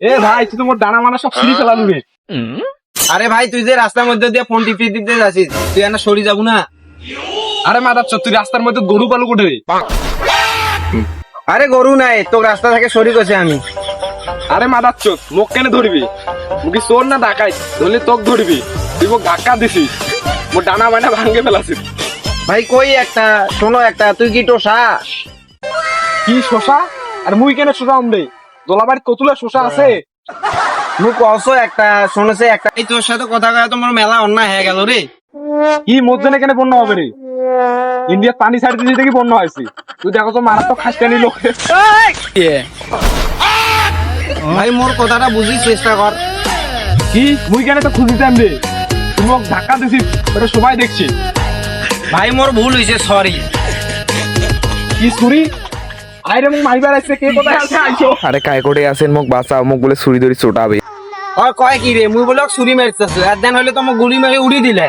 এ ভাই তুই তো মোর ডানা মানা সব ছিঁড়ে ফেলালু রে। আরে ভাই তুই যে রাস্তার মধ্যে দিয়ে ফোন টিপতে টিপতে যাচ্ছিস, তুই না সরি যাবো না? আরে মাদার চোদ, তুই রাস্তার মধ্যে গরু পালু কোটে রে? আরে গরু নাই, তোর রাস্তা থেকে সরি করছি আমি। আরে মাদার চোদ, মোক কেন ধরবি? মুখি চোর না ডাকাই, ধরলে তোক ধরবি। তুই মোক ধাক্কা দিছিস, মোর ডানা মানা ভাঙ্গে ফেলাছিস। ভাই কই একটা শোনো একটা, তুই কি টোসা? কি শোষা? আর মুই কেন শোষা আমরে? দোলাবাড়ির কতুলা শোষা আছে? মুখ কসো একটা শোনেছে একটা, এই তোর সাথে কথা কয়ে তোমার মেলা অন্যায় হয়ে গেল রে। কি মধ্যে কেন বন্যা হবে রে? ইন্ডিয়ার পানি ছাড়ি দিতে কি বন্যা হয়েছে? তুই দেখো তো মারাত্মক খাসকানি লোক। ভাই মোর কথাটা বুঝির চেষ্টা কর। কি মুই কেন তো খুঁজিতাম রে? তুই মোক ধাক্কা দিছিস, ওটা সবাই দেখছি। ভাই মোর ভুল হয়েছে, সরি। কি ছুরি? আইরে মুখ মাইবার আসছে, কে কোথায় আছে আইছো? আরে কায় করে আছেন মোক বাঁচাও, মোক বলে ছুরি ধরি চোটাবে। কয় কি রে, মুই বলক ছুরি মারতেছে, আর দেন হইলে তো মোক গুলি মেরে উড়ি দিলে।